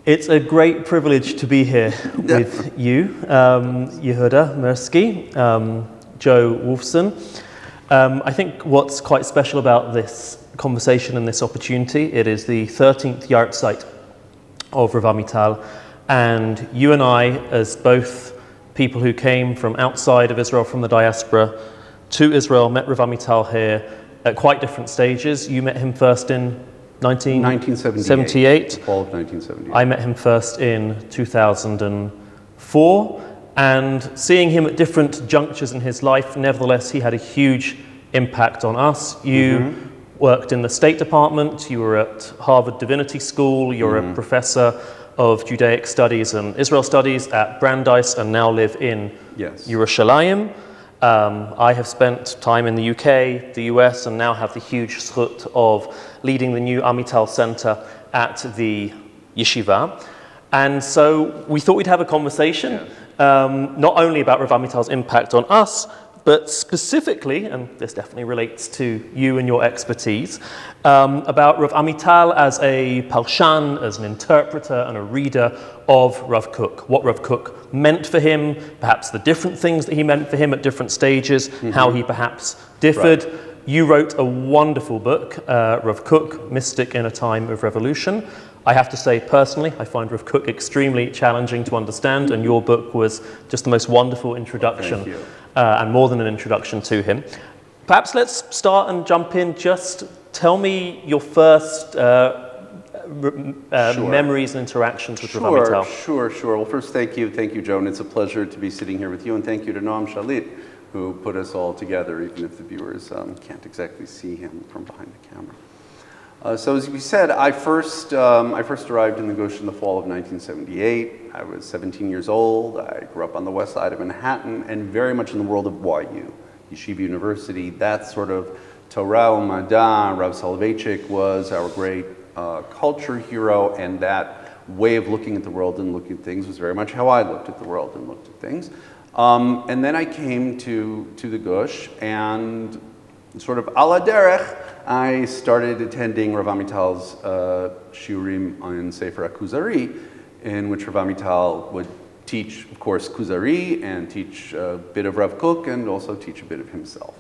It's a great privilege to be here with you, Yehudah, Mirsky, Joe Wolfson. I think what's quite special about this conversation and this opportunity, it is the 13th Yahrzeit of Rav Amital, and you and I, as both people who came from outside of Israel, from the diaspora, to Israel, met Rav Amital here at quite different stages. You met him first in 1978. The fall of 1978. I met him first in 2004, and seeing him at different junctures in his life, nevertheless, he had a huge impact on us. You worked in the State Department, you were at Harvard Divinity School, you're a professor of Judaic Studies and Israel Studies at Brandeis, and now live in Yerushalayim. I have spent time in the UK, the US, and now have the huge zchut of leading the new Amital Center at the Yeshiva. And so we thought we'd have a conversation, not only about Rav Amital's impact on us, but specifically, and this definitely relates to you and your expertise, about Rav Amital as a parshan, as an interpreter and a reader of Rav Kook, what Rav Kook meant for him, perhaps the different things that he meant for him at different stages, how he perhaps differed. Right. You wrote a wonderful book, Rav Kook, Mystic in a Time of Revolution. I have to say, personally, I find Rav Kook extremely challenging to understand, and your book was just the most wonderful introduction, and more than an introduction to him. Perhaps let's start and jump in. Just tell me your first memories and interactions with Rav Amital. Sure. Well, first, thank you, Joe, and it's a pleasure to be sitting here with you, and thank you to Noam Shalit, who put us all together, even if the viewers can't exactly see him from behind the camera. So as we said, I first arrived in the Gush in the fall of 1978. I was 17 years old. I grew up on the west side of Manhattan and very much in the world of YU, Yeshiva University. That sort of Torah, Madya, Rav Soloveitchik was our great culture hero, and that way of looking at the world and looking at things was very much how I looked at the world and looked at things. And then I came to the Gush, and sort of ala derech, I started attending Rav Amital's shiurim in Sefer HaKuzari, in which Rav Amital would teach, of course, Kuzari, and teach a bit of Rav Kook, and also teach a bit of himself.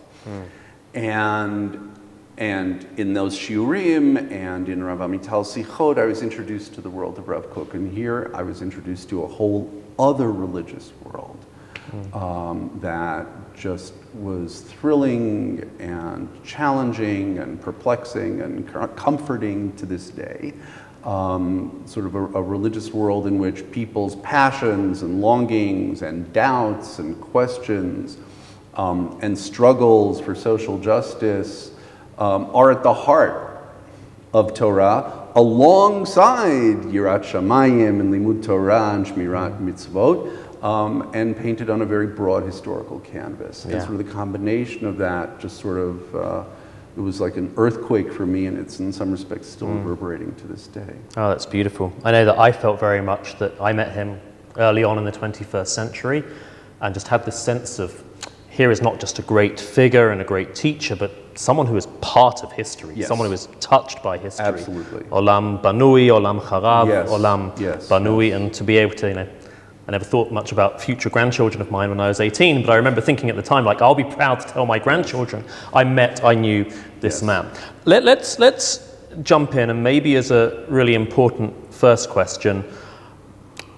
And in those shiurim and in Rav Amital's sichot, I was introduced to the world of Rav Kook, and here I was introduced to a whole other religious world that just was thrilling and challenging and perplexing and comforting to this day. Sort of a religious world in which people's passions and longings and doubts and questions and struggles for social justice are at the heart of Torah, alongside Yirat Shamayim and Limud Torah and Shmirat Mitzvot, and painted on a very broad historical canvas. And sort of the combination of that just sort of, it was like an earthquake for me, and it's in some respects still reverberating to this day. Oh, that's beautiful. I know that I felt very much that I met him early on in the 21st century, and just had this sense of, here is not just a great figure and a great teacher, but someone who is part of history, someone who is touched by history. Absolutely. Olam Banui, Olam Charav, Olam Banui, and to be able to, I never thought much about future grandchildren of mine when I was 18, but I remember thinking at the time, like, I'll be proud to tell my grandchildren I knew this man. Let's jump in, and maybe as a really important first question,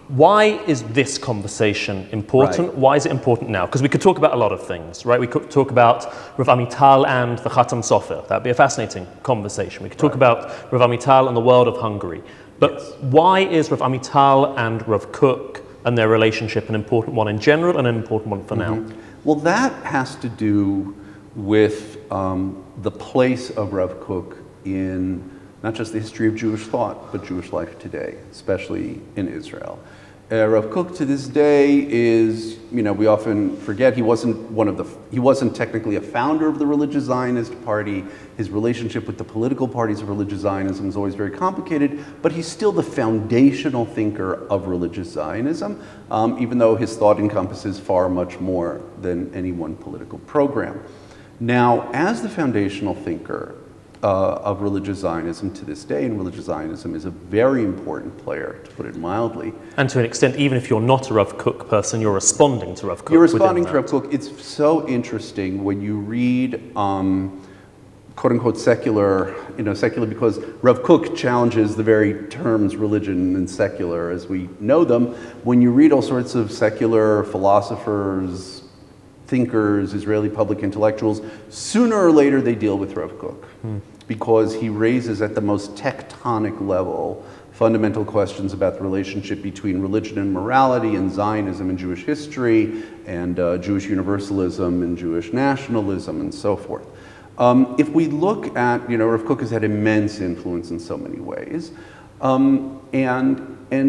why is this conversation important? Why is it important now? Because we could talk about a lot of things, right? We could talk about Rav Amital and the Khatam Sofer. That'd be a fascinating conversation. We could talk about Rav Amital and the world of Hungary. But why is Rav Amital and Rav Kook and their relationship an important one in general and an important one for now? Well, that has to do with the place of Rav Kook in not just the history of Jewish thought, but Jewish life today, especially in Israel. Rav Kook to this day is, we often forget he wasn't technically a founder of the religious Zionist party. His relationship with the political parties of religious Zionism is always very complicated, but he's still the foundational thinker of religious Zionism, even though his thought encompasses far much more than any one political program. Now, as the foundational thinker, of religious Zionism to this day, and religious Zionism is a very important player, to put it mildly. And to an extent, even if you're not a Rav Kook person, you're responding to Rav Kook. You're responding to Rav Kook. It's so interesting when you read quote-unquote secular, secular because Rav Kook challenges the very terms religion and secular as we know them. When you read all sorts of secular philosophers, thinkers, Israeli public intellectuals, sooner or later they deal with Rav Kook because he raises at the most tectonic level fundamental questions about the relationship between religion and morality and Zionism and Jewish history and Jewish universalism and Jewish nationalism and so forth. If we look at, Rav Kook has had immense influence in so many ways, and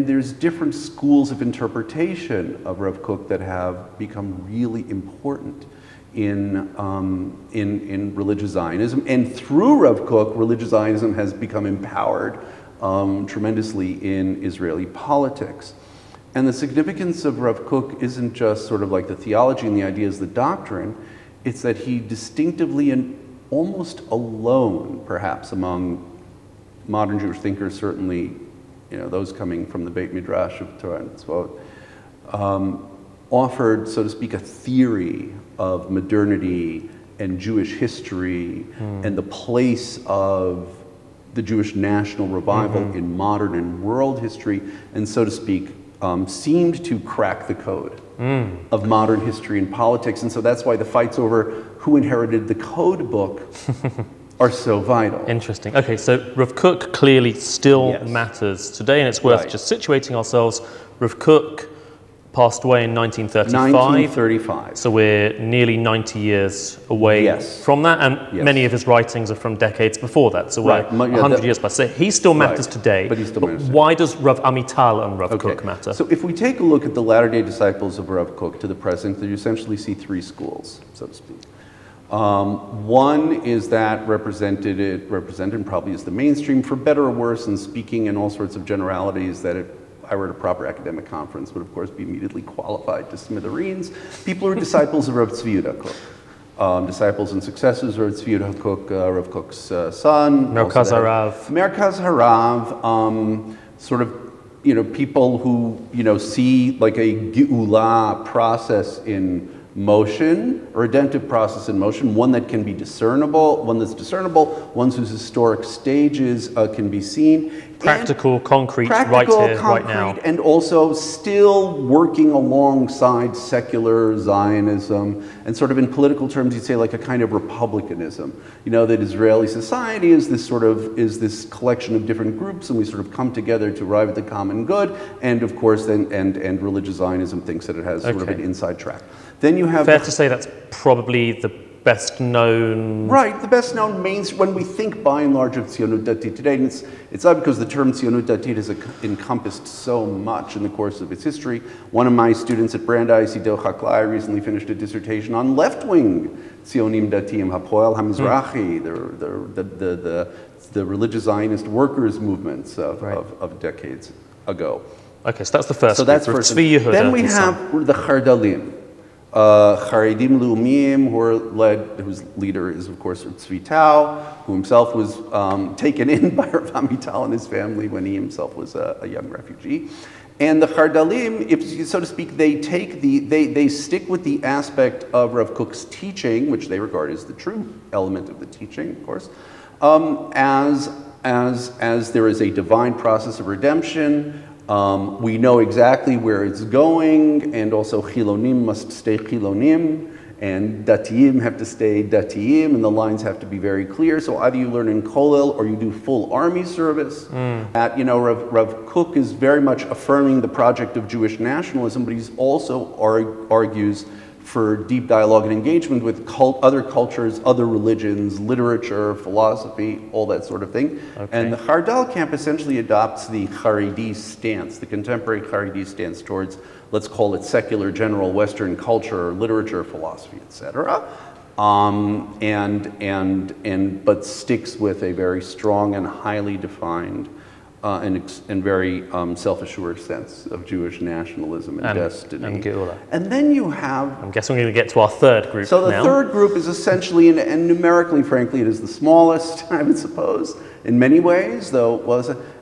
there's different schools of interpretation of Rav Kook that have become really important in religious Zionism, and through Rav Kook, religious Zionism has become empowered tremendously in Israeli politics. And the significance of Rav Kook isn't just sort of like the theology and the ideas, the doctrine, it's that he distinctively and almost alone, perhaps, among modern Jewish thinkers, certainly, those coming from the Beit Midrash of Torah and Mitzvot, offered, so to speak, a theory of modernity and Jewish history and the place of the Jewish national revival in modern and world history, and so to speak, seemed to crack the code of modern history and politics. And so that's why the fights over who inherited the code book are so vital. Interesting. Okay, so Rav Kook clearly still matters today, and it's worth just situating ourselves. Rav Kook passed away in 1935. 1935. So we're nearly 90 years away from that, and many of his writings are from decades before that. So we're 100 years past. So he still matters today. But he still matters. Why does Rav Amital and Rav Kook matter? So if we take a look at the latter-day disciples of Rav Kook to the present, you essentially see three schools, so to speak. One is that represented probably as the mainstream, for better or worse, and speaking in all sorts of generalities that if I were at a proper academic conference would of course be immediately qualified to smithereens. People who are disciples of Rav Yehudah Kook, disciples and successors of Rav Yehudah Kook, Rav Kook's son. Merkaz Harav. Merkaz Harav, sort of, people who, see like a geula process in motion, a redemptive process in motion, one that can be discernible, one whose historic stages can be seen. Practical, concrete, right here, right now. And also still working alongside secular Zionism, and sort of in political terms, you'd say like a kind of republicanism. That Israeli society is this collection of different groups, and we sort of come together to arrive at the common good, and of course, and religious Zionism thinks that it has sort of an inside track. Then you have... Fair to say that's probably the best known... Right, the best known mainstream, when we think by and large of Tzionut Datit today, and it's odd because the term Tzionut Datit has encompassed so much in the course of its history. One of my students at Brandeis, Ido Chaklai, recently finished a dissertation on left-wing Tzionim Datim, Hapoel HaMizrahi, the religious Zionist workers' movements of decades ago. Okay, so that's the first. So that's first. Then we have the Chardalim. Charedim Leumim, whose leader is, of course, Tzvi Tau, who himself was taken in by Rav Amital and his family when he himself was a young refugee. And the Chardalim, if so to speak, they stick with the aspect of Rav Kook's teaching, which they regard as the true element of the teaching, of course, as there is a divine process of redemption. We know exactly where it's going, and also Chilonim must stay Chilonim, and Datiyim have to stay Datiyim, and the lines have to be very clear. So either you learn in Kollel or you do full army service. Rav Kook is very much affirming the project of Jewish nationalism, but he's also argues for deep dialogue and engagement with other cultures, other religions, literature, philosophy, all that sort of thing. Okay. And the Chardal camp essentially adopts the Haredi stance, the contemporary Haredi stance towards, let's call it secular general Western culture, literature, philosophy, etc. But sticks with a very strong and highly defined and very self-assured sense of Jewish nationalism and destiny. And Geula. And then you have... I'm guessing we're going to get to our third group So the now. third group is essentially, and numerically, frankly, it is the smallest, I would suppose, in many ways, though,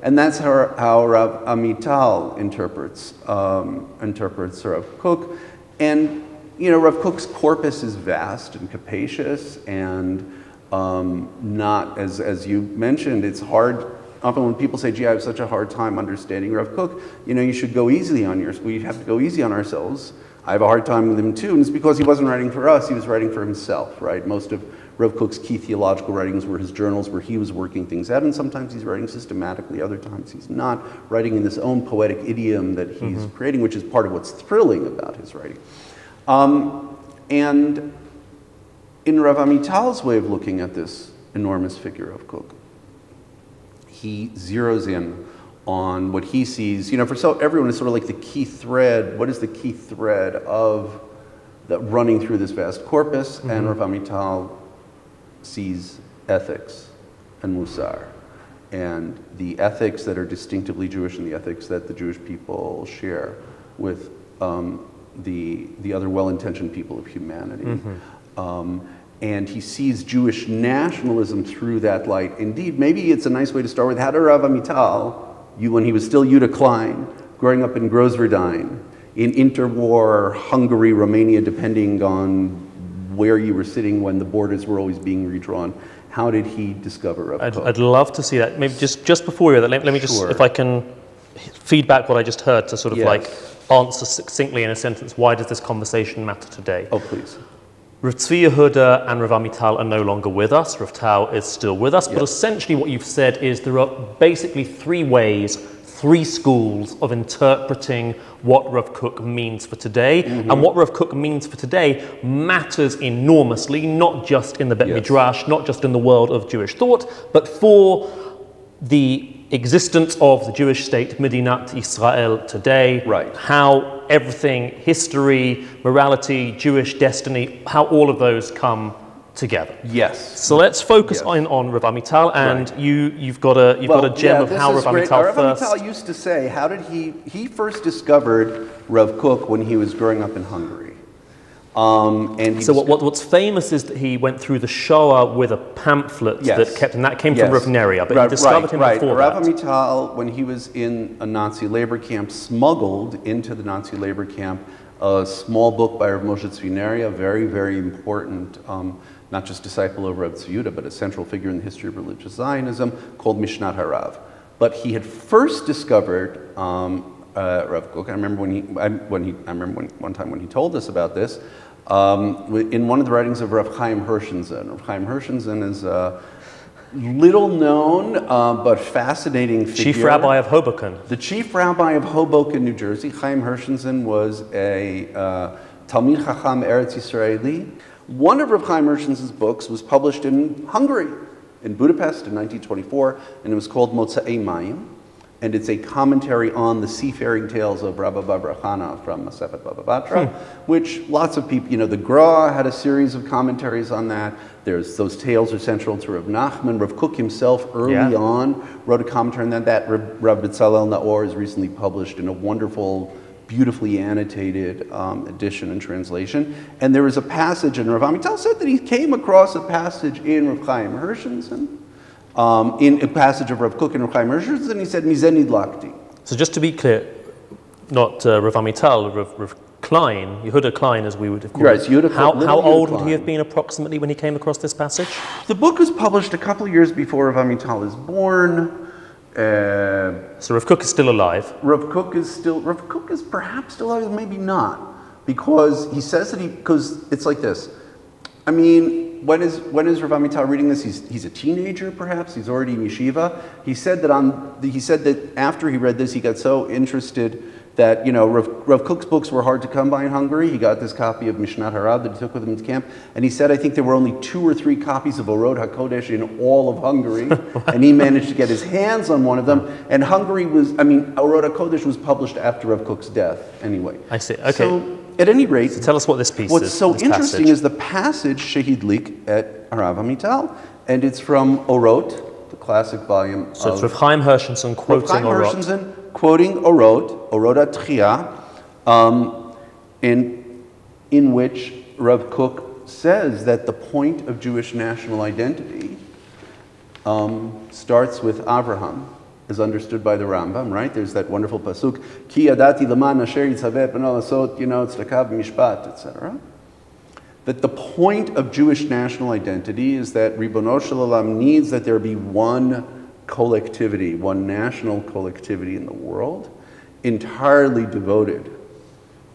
and that's how Rav Amital interprets Rav Kook. And, you know, Rav Kook's corpus is vast and capacious, and not, as you mentioned, it's hard. Often when people say, gee, I have such a hard time understanding Rav Kook, you know, you should go easy on we have to go easy on ourselves. I have a hard time with him too, and it's because he wasn't writing for us, he was writing for himself, right? Most of Rav Kook's key theological writings were his journals where he was working things out, and sometimes he's writing systematically, other times he's not, writing in this own poetic idiom that he's creating, which is part of what's thrilling about his writing. And in Rav Amital's way of looking at this enormous figure of Kook, he zeroes in on what he sees, you know, everyone is sort of like the key thread. What is the key thread of that running through this vast corpus? And Rav Amital sees ethics and musar, and the ethics that are distinctively Jewish and the ethics that the Jewish people share with the other well-intentioned people of humanity. And he sees Jewish nationalism through that light. Indeed, maybe it's a nice way to start with, how did Rav Amital, when he was still Yehudah Klein, growing up in Grossverdijn, in interwar Hungary, Romania, depending on where you were sitting when the borders were always being redrawn, how did he discover Rav Kook? I'd love to see that. Maybe just before we do that, let me just, if I can feedback what I just heard to sort of like answer succinctly in a sentence, why does this conversation matter today? Oh, please. Rav Tzvi Yehudah and Rav Amital are no longer with us. Rav Tau is still with us. But essentially what you've said is there are basically three schools of interpreting what Rav Kook means for today. And what Rav Kook means for today matters enormously, not just in the Bet Midrash, not just in the world of Jewish thought, but for the existence of the Jewish state, Medinat Israel today, how everything, history, morality, Jewish destiny, how all of those come together. Yes. So let's focus on Rav Amital, and you've got a gem of how Rav Amital first. Rav Amital used to say, how did he first discovered Rav Kook when he was growing up in Hungary. And so what's famous is that he went through the Shoah with a pamphlet that came from Rav Neria, but he discovered him before that. Rav Amital, when he was in a Nazi labor camp, smuggled into the Nazi labor camp a small book by Rav Moshe Tzvi Neria, very, very important, not just disciple of Rav Yehudah, but a central figure in the history of religious Zionism, called Mishnat Harav. But he had first discovered Rav Kook. I remember one time when he told us about this. In one of the writings of Rav Chaim Hirschenzen. Rav Chaim Hirschenzen is a little known but fascinating figure. Chief Rabbi of Hoboken. The Chief Rabbi of Hoboken, New Jersey. Chaim Hirschenzen was a Talmid Chacham Eretz Yisraeli. One of Rav Chaim Hirschenzen's books was published in Hungary, in Budapest in 1924, and it was called Motzaei Mayim. And it's a commentary on the seafaring tales of Rabbi Baba Chana from Masechet Baba Batra, which lots of people, you know, the Gra had a series of commentaries on that. Those tales are central to Rav Nachman. Rav Kook himself early on wrote a commentary on that. Rav B'Tzalel Naor is recently published in a wonderful, beautifully annotated edition and translation. And there is a passage, and Rav Amital said that he came across a passage in Rav Chaim Hirschenzen, in a passage of Rav Kook and Rav Chaim Hirschenzen, and he said, Mizenid Lakti. So just to be clear, not Rav Amital, Rav Klein, Yehudah Klein as we would have called him. How old would he have been approximately when he came across this passage? The book was published a couple of years before Rav Amital is born. So Rav Kook is still alive. Rav Kook is perhaps still alive, maybe not. Because he says that because it's like this. I mean, when is Rav Amital reading this? He's a teenager, perhaps. He's already in yeshiva. He said that after he read this, he got so interested that, you know, Rav Kook's books were hard to come by in Hungary. He got this copy of Mishnat Harav that he took with him to camp, and he said, I think there were only 2 or 3 copies of Orod HaKodesh in all of Hungary, and he managed to get his hands on one of them. And Hungary Orod HaKodesh was published after Rav Kook's death, anyway. I see. Okay. So, at any rate, so tell us what this piece is. What's so interesting is the passage Shehidlik at Rav Amital, and it's from Orot, the classic volume. So it's Rav Chaim Hershenson quoting Rav Chaim Orot. Hershenson quoting Orot Atchiyah, in which Rav Kook says that the point of Jewish national identity starts with Abraham, as understood by the Rambam, right? There's that wonderful pasuk, Ki yadati l'man asher yitzaveh b'no lasot, tzedakah v'mishpat, etc. That the point of Jewish national identity is that Ribono Shel Olam needs that there be one collectivity, one national collectivity in the world, entirely devoted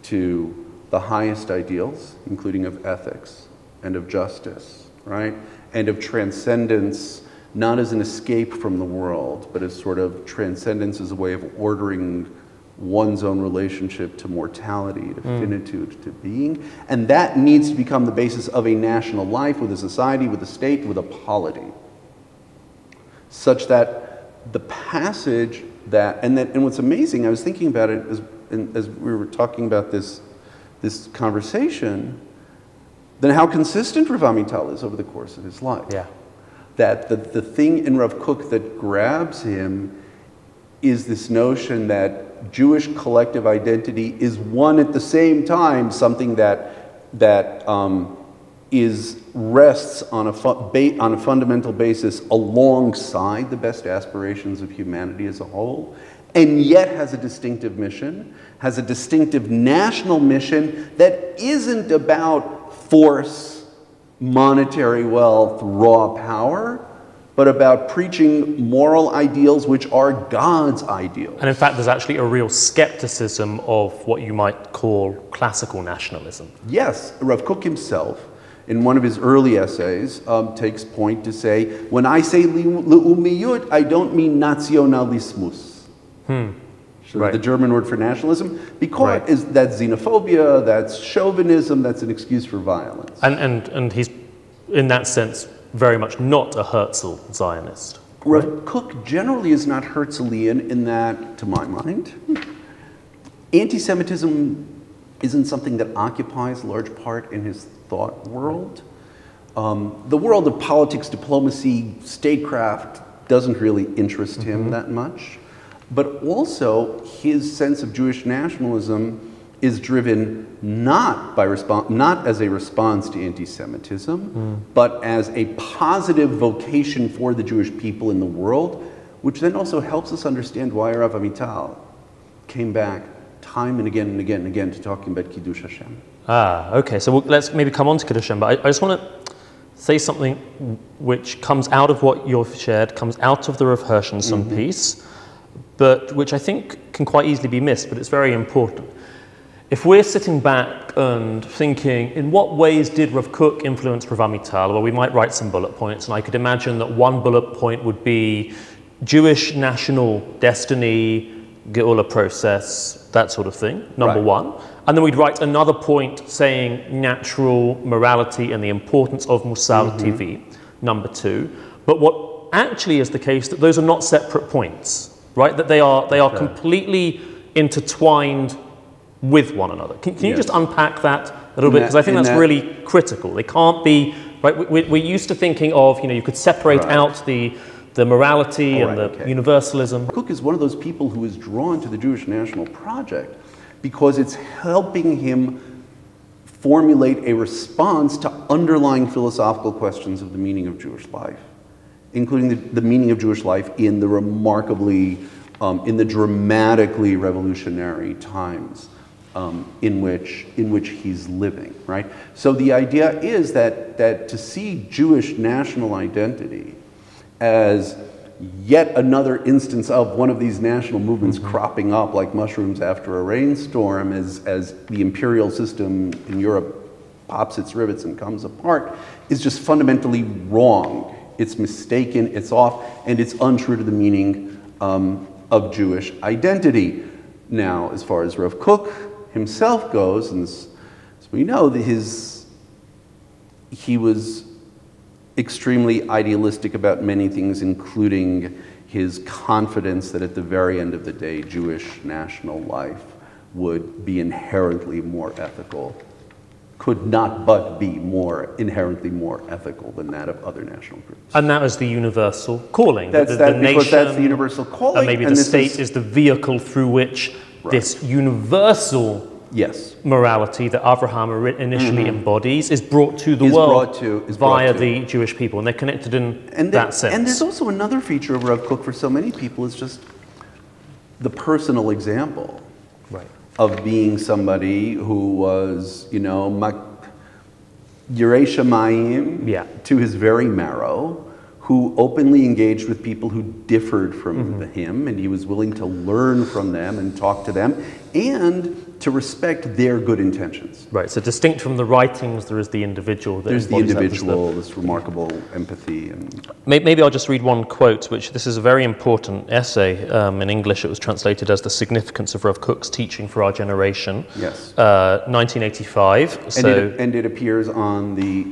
to the highest ideals, including of ethics and of justice, right? And of transcendence, not as an escape from the world, but as sort of transcendence as a way of ordering one's own relationship to mortality, to finitude, to being. And that needs to become the basis of a national life with a society, with a state, with a polity. Such that the passage that, and what's amazing, I was thinking about it as we were talking about this conversation, then how consistent Rav Amital is over the course of his life. Yeah. That the thing in Rav Kook that grabs him is this notion that Jewish collective identity is one at the same time something that rests on a fundamental basis alongside the best aspirations of humanity as a whole, and yet has a distinctive mission, has a distinctive national mission that isn't about force, monetary wealth, raw power, but about preaching moral ideals which are God's ideals. And in fact, there's actually a real skepticism of what you might call classical nationalism. Yes, Rav Kook himself, in one of his early essays, takes point to say, when I say le'umiyut, I don't mean nationalismus. So Right. the German word for nationalism, because that's xenophobia, that's chauvinism, that's an excuse for violence. And he's, in that sense, very much not a Herzl Zionist. Rav Kook generally is not Herzlian in that, to my mind, anti-Semitism isn't something that occupies a large part in his thought world. The world of politics, diplomacy, statecraft doesn't really interest him that much. But also, his sense of Jewish nationalism is driven not as a response to anti-Semitism, but as a positive vocation for the Jewish people in the world, which then also helps us understand why Rav Amital came back time and again and again and again to talking about Kiddush Hashem. Okay, so let's maybe come on to Kiddush Hashem, but I just want to say something which comes out of what you've shared, comes out of the Rav Hershenson piece, but which I think can quite easily be missed, but it's very important. If we're sitting back and thinking, in what ways did Rav Kook influence Rav Amital? Well, we might write some bullet points, and I could imagine that one bullet point would be Jewish national destiny, Geula process, that sort of thing, number one. And then we'd write another point saying natural morality and the importance of Musar TV, number two. But what actually is the case that those are not separate points, right? That they are completely intertwined with one another. Can you just unpack that a little bit? Because I think that's really critical. They can't be, right? We're used to thinking of, you could separate out the morality and the universalism. Kook is one of those people who is drawn to the Jewish National Project because it's helping him formulate a response to underlying philosophical questions of the meaning of Jewish life, including the meaning of Jewish life in the in the dramatically revolutionary times in which he's living, right? So the idea is that to see Jewish national identity as yet another instance of one of these national movements cropping up like mushrooms after a rainstorm as the imperial system in Europe pops its rivets and comes apart is just fundamentally wrong. It's mistaken, it's off, and it's untrue to the meaning of Jewish identity. Now, as far as Rav Kook himself goes, and as we know, he was extremely idealistic about many things, including his confidence that at the very end of the day, Jewish national life would be inherently more ethical, could not but be inherently more ethical than that of other national groups. And that was the universal calling. That's the universal calling. And maybe the state is the vehicle through which this universal morality that Abraham initially embodies is brought to the world via the Jewish people. And they're connected in that sense. And there's also another feature of Rav Kook for so many people is just the personal example. Right. Of being somebody who was, Yirei Shamayim to his very marrow, who openly engaged with people who differed from him, and he was willing to learn from them and talk to them, and to respect their good intentions. Right, so distinct from the writings, there is the individual. There's the individual, this remarkable empathy. And maybe I'll just read one quote, which this is a very important essay. In English, it was translated as The Significance of Rav Kook's Teaching for Our Generation. Yes. 1985. And it appears on the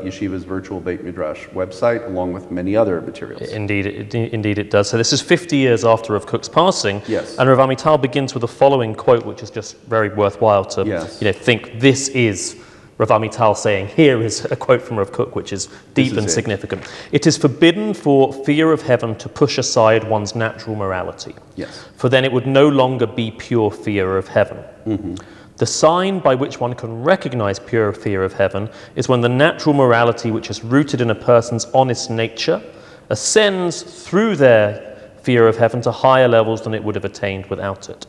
Yeshiva's virtual Beit Midrash website, along with many other materials. Indeed it does. So this is 50 years after Rav Kook's passing. Yes. And Rav Amital begins with the following quote, which is just very worthwhile to think this is Rav Amital saying, here is a quote from Rav Kook, which is deep and significant. It is forbidden for fear of heaven to push aside one's natural morality. Yes. For then it would no longer be pure fear of heaven. The sign by which one can recognize pure fear of heaven is when the natural morality which is rooted in a person's honest nature ascends through their fear of heaven to higher levels than it would have attained without it.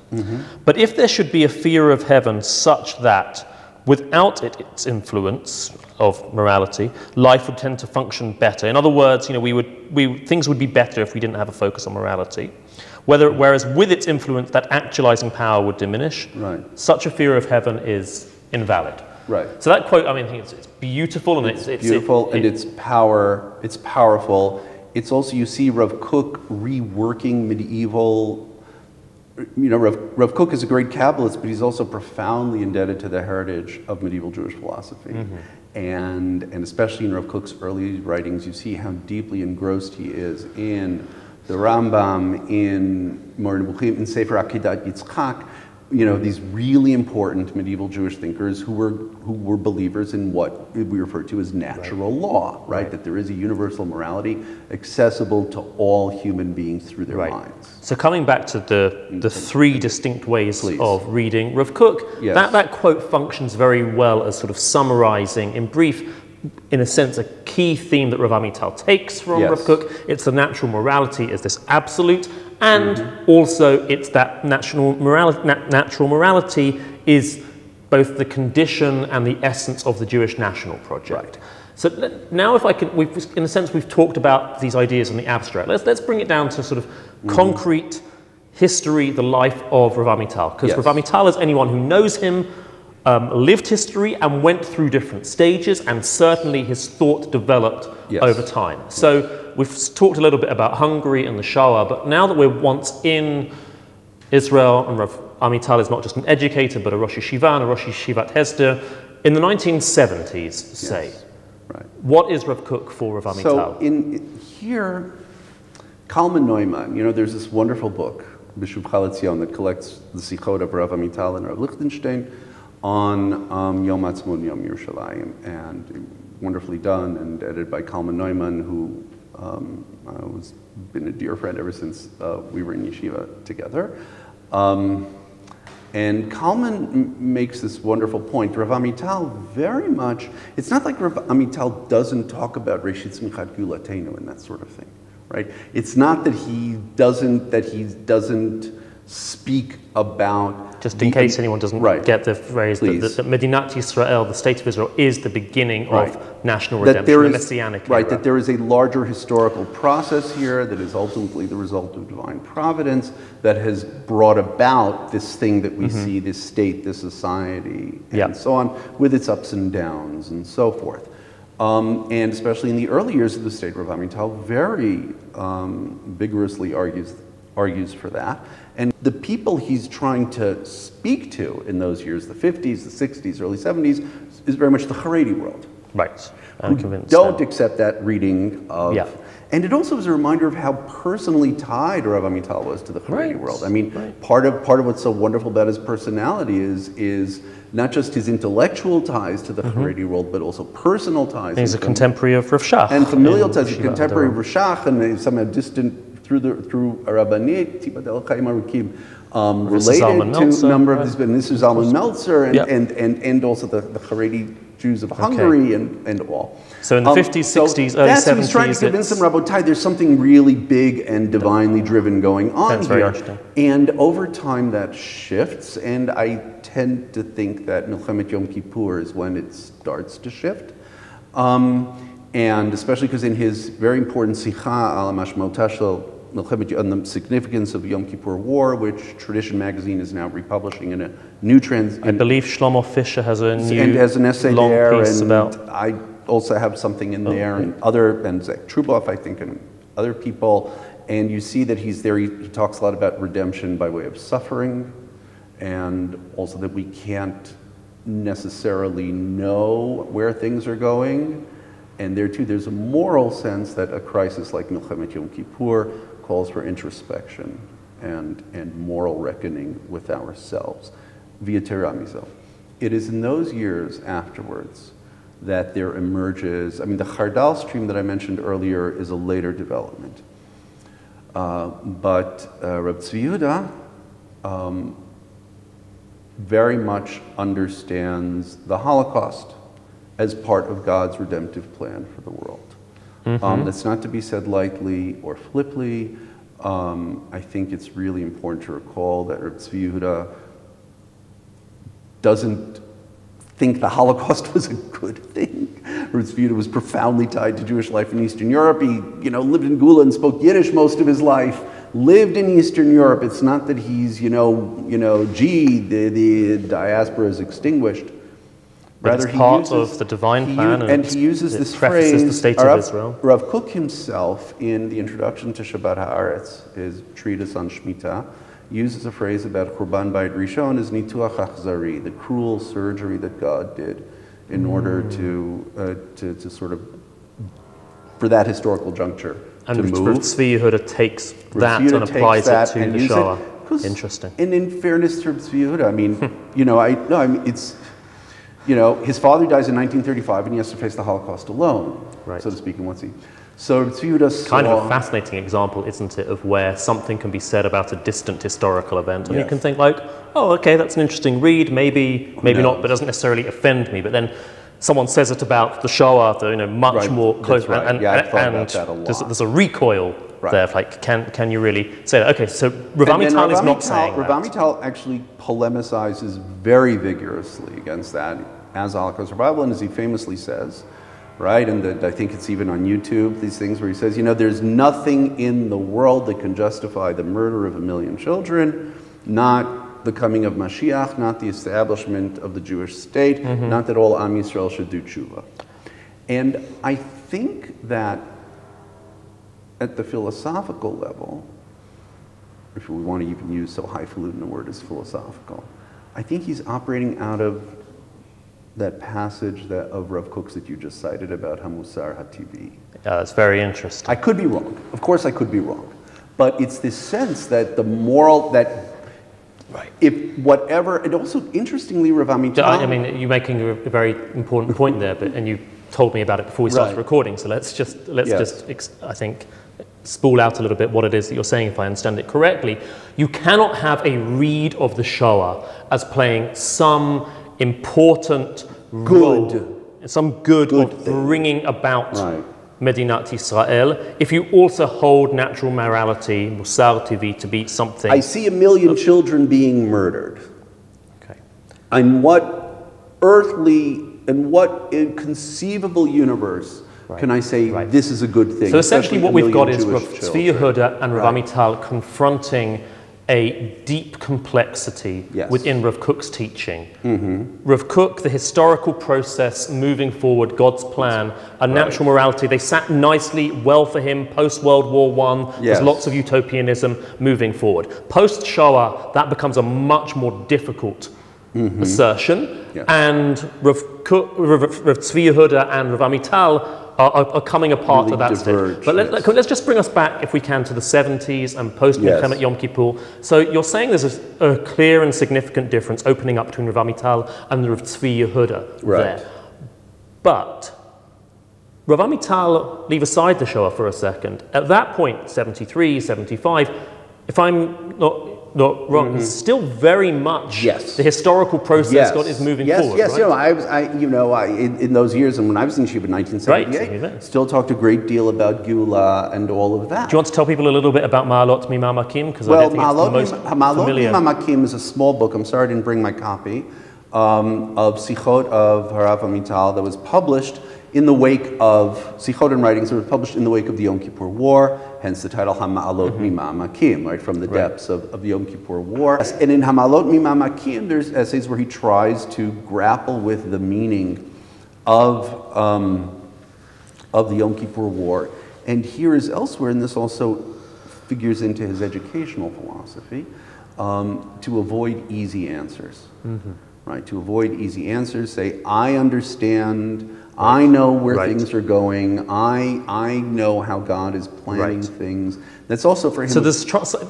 But if there should be a fear of heaven such that without its influence of morality, life would tend to function better. In other words, things would be better if we didn't have a focus on morality. Whereas with its influence, that actualizing power would diminish. Right. Such a fear of heaven is invalid. Right. So that quote, I think it's beautiful, and it's beautiful, and it's powerful. It's also, you see Rav Kook reworking medieval. Rav Kook is a great Kabbalist, but he's also profoundly indebted to the heritage of medieval Jewish philosophy. And especially in Rav Kook's early writings, you see how deeply engrossed he is in the Rambam, in Moreh Nebuchim, in Sefer Akedat Yitzchak, these really important medieval Jewish thinkers who were believers in what we refer to as natural law, right? That there is a universal morality accessible to all human beings through their minds. So coming back to the three distinct ways of reading Rav Kook, that quote functions very well as sort of summarizing in brief, in a sense, a key theme that Rav Amital takes from Rav Kook. It's the natural morality is this absolute, and also it's that natural morality is both the condition and the essence of the Jewish national project. So now, if I can, in a sense, we've talked about these ideas in the abstract. Let's bring it down to sort of concrete history, the life of Rav Amital, because Rav Amital, as anyone who knows him, lived history and went through different stages, and certainly his thought developed over time. So we've talked a little bit about Hungary and the Shoah, but now that we're once in Israel, and Rav Amital is not just an educator, but a Rosh Yeshiva and a Rosh Yeshivat Hesder, in the 1970s, say, what is Rav Kook for Rav Amital? So in here, Kalman Neumann, there's this wonderful book, L'Agdiil, that collects the Sichot of Rav Amital and Rav Lichtenstein on Yom Ha'atzmaut and Yom Yerushalayim, and wonderfully done and edited by Kalman Neumann, who has been a dear friend ever since we were in yeshiva together. And Kalman makes this wonderful point. Rav Amital very much, it's not like Rav Amital doesn't talk about Reshit Tzmichat Gulatenu and that sort of thing, right? It's not that he doesn't speak about... Just in case anyone doesn't get the phrase, that Medinat Yisrael, the state of Israel, is the beginning of national redemption, the Messianic era. That there is a larger historical process here that is ultimately the result of divine providence that has brought about this thing that we see, this state, this society, and so on, with its ups and downs and so forth. And especially in the early years of the state, Rav Amital very vigorously argues for that. And the people he's trying to speak to in those years, the 50s, the 60s, early 70s, is very much the Haredi world. Right. I'm convinced. Don't accept that reading of... And it also was a reminder of how personally tied Rav Amital was to the Haredi world. I mean, part of what's so wonderful about his personality is not just his intellectual ties to the Haredi world, but also personal ties. He's a contemporary of Rav Shach. And familial ties, a contemporary of Rav Shach, and somehow distant through Rabbanit, Tibat El Chaim Arukim, related to a number of these, and this is Zalman Meltzer, and also the Haredi Jews of Hungary and all. So in the 50s, 60s, early 70s... He's trying to convince them, Rabotai, there's something really big and divinely driven going on here. Very interesting. And over time that shifts, and I tend to think that Milchemet Yom Kippur is when it starts to shift. And especially because in his very important Sikha al Mashmotah shel Milchemet, on the significance of the Yom Kippur War, which Tradition magazine is now republishing in a new I believe Shlomo Fisher has a new and has an essay long there, piece and about. I also have something in there, and Zach Truboff, I think, and other people. And you see that he's there. He talks a lot about redemption by way of suffering, and also that we can't necessarily know where things are going. And there too, there's a moral sense that a crisis like Milchemet Yom Kippur calls for introspection and moral reckoning with ourselves. Via Teramizo. It is in those years afterwards that there emerges, I mean, the Chardal stream that I mentioned earlier is a later development. But Reb Tzvi Yehudah very much understands the Holocaust as part of God's redemptive plan for the world. That's not to be said lightly or flippantly. I think it's really important to recall that Reb Tzvi Yehudah doesn't think the Holocaust was a good thing. Reb Tzvi Yehudah was profoundly tied to Jewish life in Eastern Europe. He, lived in Gula and spoke Yiddish most of his life. Lived in Eastern Europe. It's not that he's, the diaspora is extinguished. Rather, it's part of the divine plan, and he uses this phrase. The state of Israel. Rav Kook himself, in the introduction to Shabbat Haaretz, his treatise on Shemitah, uses a phrase about Churban Bayit Rishon as nituach achzari, the cruel surgery that God did in order to sort of, for that historical juncture, and to move. Rav Tzvi Yehudah takes that and applies it to the Shoah. Interesting. And in fairness to Rav Tzvi Yehudah, his father dies in 1935, and he has to face the Holocaust alone, so to speak. So Rav Tzvi Yehudah saw... Kind of a fascinating example, isn't it, of where something can be said about a distant historical event, and you can think like, oh, okay, that's an interesting read, maybe not, but doesn't necessarily offend me. But then someone says it about the Shoah, much more close, and there's a recoil there. Like, can you really say that? Okay, so Rav Amital is not saying that. Rav Amital actually polemicizes very vigorously against that as Holocaust survival, and as he famously says, and I think it's even on YouTube, these things where he says, there's nothing in the world that can justify the murder of 1 million children, not the coming of Mashiach, not the establishment of the Jewish state, not that all Am Yisrael should do tshuva. And I think that at the philosophical level, if we want to even use so highfalutin a word as philosophical, I think he's operating out of that passage of Rav Kook's that you just cited about Hamusar HaTivi. Yeah, that's very interesting. I could be wrong. Of course I could be wrong. But it's this sense that the moral, that if whatever, and also interestingly, Rav Amital... I mean, you're making a very important point there, and you told me about it before we started recording, so let's just, I think, spool out a little bit what it is that you're saying, if I understand it correctly. You cannot have a read of the Shoah as playing some important role, some good of bringing about Medinat Israel, if you also hold natural morality, Musar TV, to be something... I see 1 million children being murdered. Okay. And what earthly and what inconceivable universe can I say this is a good thing? So essentially what we've got is Rav Tzvi Yehudah and Rav Amital confronting a deep complexity within Rav Kook's teaching. Rav Kook, the historical process moving forward, God's plan, a natural morality, they sat nicely, well for him, post-World War I, there's lots of utopianism moving forward. Post-Shoah, that becomes a much more difficult assertion, and Rav Tzvi Yehudah and Rav Amital are coming apart really at that diverge, stage. But let's just bring us back, if we can, to the 70s and post-Milchemet Yom Kippur. So you're saying there's a clear and significant difference opening up between Rav Amital and Rav Tzvi Yehudah there. But Rav Amital, leave aside the Shoah for a second. At that point, 73, 75, if I'm not wrong, it's still very much the historical process God is moving forward. Yes, right? in those years, and when I was in Yeshiva in 1978, still talked a great deal about Geula and all of that. Do you want to tell people a little bit about Ma'alot Mimamakim? Because I don't think it's the most familiar. Ma'alot Mimamakim is a small book. I'm sorry I didn't bring my copy of Sichot of Harav Amital that was published in the wake of Sichot and writings that were published in the wake of the Yom Kippur War, hence the title Hama'alot Mimamakim, right, from the depths of the Yom Kippur War. And in Hama'alot Mimamakim, there's essays where he tries to grapple with the meaning of the Yom Kippur War. And here as elsewhere, and this also figures into his educational philosophy, to avoid easy answers. Right, to avoid easy answers, say, I understand, I know where things are going, I know how God is planning things. That's also for him. So there's,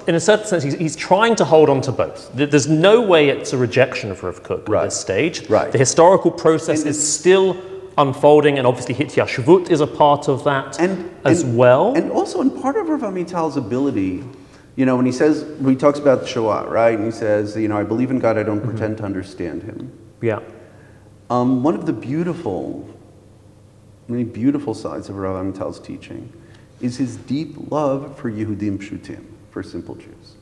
in a certain sense, he's trying to hold on to both. There's no way it's a rejection of Rav Kook at this stage. The historical process is still unfolding, and obviously Hityashvut is a part of that as well. And also, in part of Rav Amital's ability, you know, when he talks about the Shoah, right? And he says, you know, I believe in God, I don't pretend to understand him. One of the many beautiful sides of Rav Amital's teaching is his deep love for Yehudim Pshutim, for simple Jews.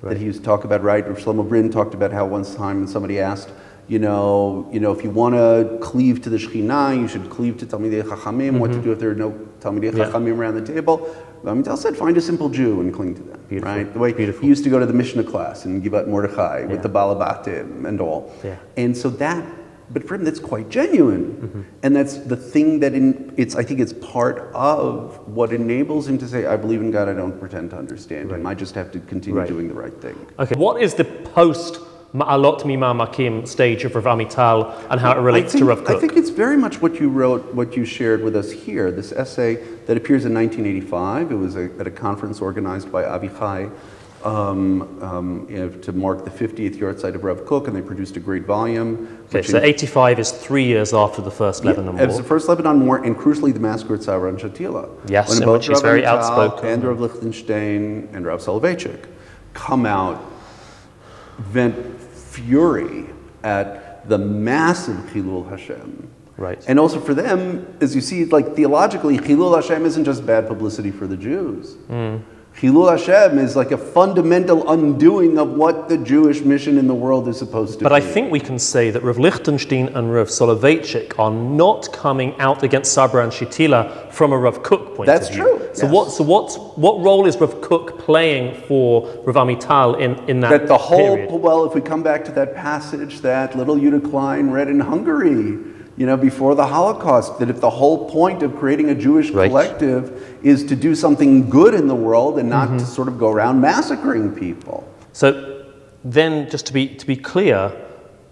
That he used to talk about, right? Rav Shlomo Brin talked about how one time somebody asked, you know, if you want to cleave to the Shekhinah, you should cleave to Talmidei Chachamim. What to do if there are no Talmidei Chachamim around the table? Amital said, find a simple Jew and cling to them. Right? The way he used to go to the Mishnah class and give out Mordechai with the Balabatim and all. And so that, but for him, that's quite genuine. And that's the thing that I think it's part of what enables him to say, I believe in God, I don't pretend to understand him. I just have to continue doing the right thing. Okay, what is the post Ma'alot Mimamakim stage of Rav Amital and how it relates to Rav Kook? I think it's very much what you wrote, what you shared with us here. This essay that appears in 1985. It was at a conference organized by Avichai to mark the 50th Yahrzeit of Rav Kook, and they produced a great volume. Okay, so 85 is 3 years after the First Lebanon War. It was the First Lebanon War, and crucially the massacre at Tzara and Shatila. Yes, when in which he's very Rav outspoken. And Rav Lichtenstein and Rav Soloveitchik come out, vent fury at the massive Chilul Hashem. And also for them, as you see, like theologically, Chilul Hashem isn't just bad publicity for the Jews. Chilul Hashem is like a fundamental undoing of what the Jewish mission in the world is supposed to be. But I think we can say that Rav Lichtenstein and Rav Soloveitchik are not coming out against Sabra and Shatila from a Rav Kook point of view. That's true. So what role is Rav Kook playing for Rav Amital in that the whole period? Well, if we come back to that passage that little Yehudah Klein read in Hungary, you know, before the Holocaust, that if the whole point of creating a Jewish collective is to do something good in the world and not to sort of go around massacring people. So then, just to be clear,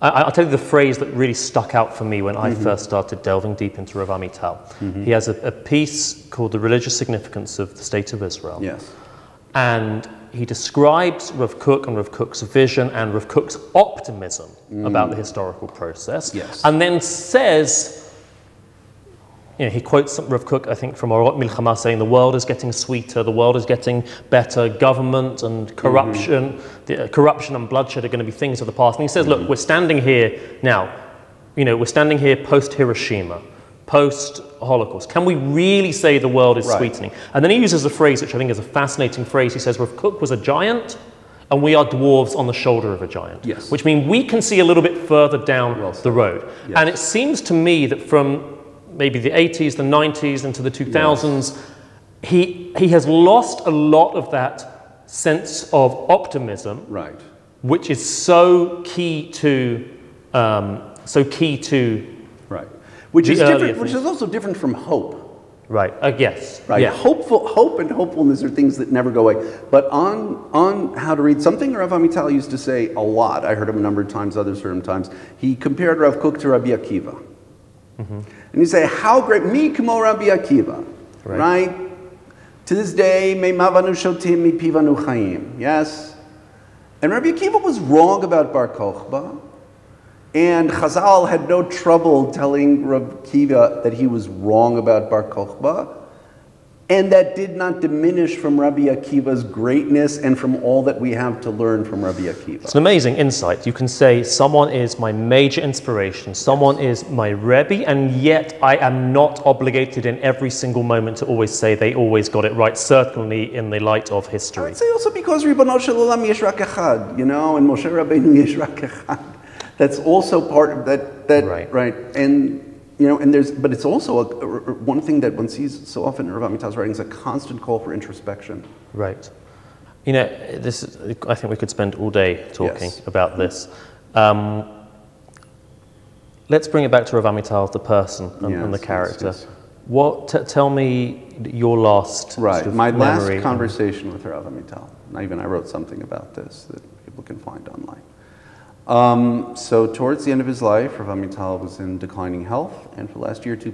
I'll tell you the phrase that really stuck out for me when I first started delving deep into Rav Amital. He has a piece called The Religious Significance of the State of Israel. And he describes Rav Kook and Rav Kook's vision and Rav Kook's optimism about the historical process. And then says, you know, he quotes Rav Kook, I think, from Orot Milchama, saying the world is getting sweeter, the world is getting better, government and corruption, corruption and bloodshed are going to be things of the past. And he says, look, we're standing here now, you know, we're standing here post-Hiroshima, post-Holocaust. Can we really say the world is sweetening? And then he uses a phrase which I think is a fascinating phrase. He says, Rav Kook was a giant, and we are dwarves on the shoulder of a giant. Which means we can see a little bit further down the road. And it seems to me that from maybe the 80s, the 90s, into the 2000s, he has lost a lot of that sense of optimism, which is so key to which is different, which is also different from hope. Yes. Hope and hopefulness are things that never go away. But on how to read, something Rav Amital used to say a lot, I heard him a number of times, others heard him times, he compared Rav Kook to Rabbi Akiva. And you say, how great, mi kmo Rabbi Akiva, right? To this day, me mavanu shotim mi pivanu chayim, yes? And Rabbi Akiva was wrong about Bar Kochba, and Chazal had no trouble telling Rabbi Akiva that he was wrong about Bar Kochba, and that did not diminish from Rabbi Akiva's greatness and from all that we have to learn from Rabbi Akiva. It's an amazing insight. You can say someone is my major inspiration, someone is my Rebbe, and yet I am not obligated in every single moment to always say they always got it right, certainly in the light of history. I would say also because Ribono Shel Olam yesh rak echad, you know, and Moshe Rabbeinu yesh rak echad. That's also part of that right? And you know, but it's also one thing that one sees so often in Rav Amital's writing is a constant call for introspection. Right. You know, I think we could spend all day talking about this. Let's bring it back to Rav Amital, the person and the character. Tell me your last sort of my memory. last conversation with Rav Amital. I wrote something about this that people can find online. So towards the end of his life, Rav Amital was in declining health, and for the last year or two,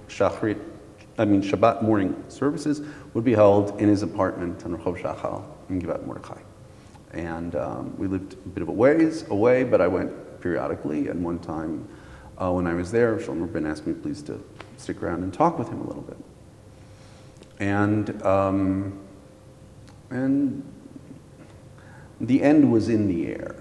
Shabbat morning services would be held in his apartment on Rehov Shachal in Givat Mordechai. And we lived a bit of a ways away, but I went periodically, and one time when I was there, Shlomo Ben asked me please to stick around and talk with him a little bit. And the end was in the air.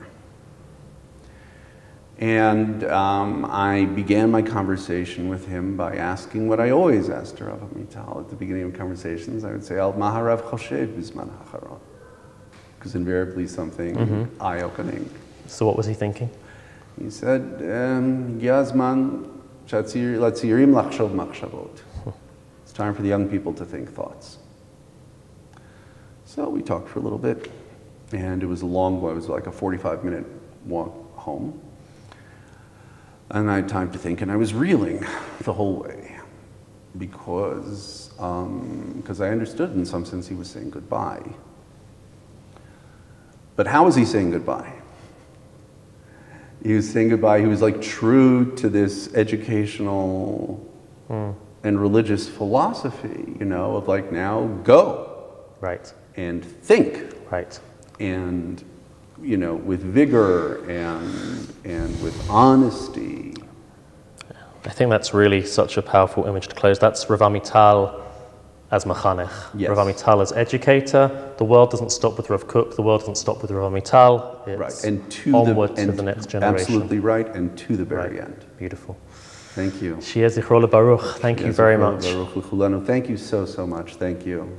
And I began my conversation with him by asking what I always asked Rav Amital at the beginning of conversations. I would say, Al maharav choshev bizman hacharon. Because invariably something eye-opening. So what was he thinking? He said, Yazman latzirim lachshov machshavot. It's time for the young people to think thoughts. So we talked for a little bit, and it was a long walk. It was like a 45-minute walk home. And I had time to think, and I was reeling the whole way because I understood in some sense he was saying goodbye. But how was he saying goodbye? He was saying goodbye, he was like true to this educational and religious philosophy, you know, of like now go. Right. And think. Right. And you know, with vigor and with honesty. I think that's really such a powerful image to close. That's Rav Amital as Machanech. Yes. Rav Amital as educator. The world doesn't stop with Rav Kook. The world doesn't stop with Rav Amital. It's onward to the next generation. Absolutely right, and to the very end. Beautiful. Thank you. Sheyeh zichro lebaruch. Thank you very much. Thank you so much. Thank you.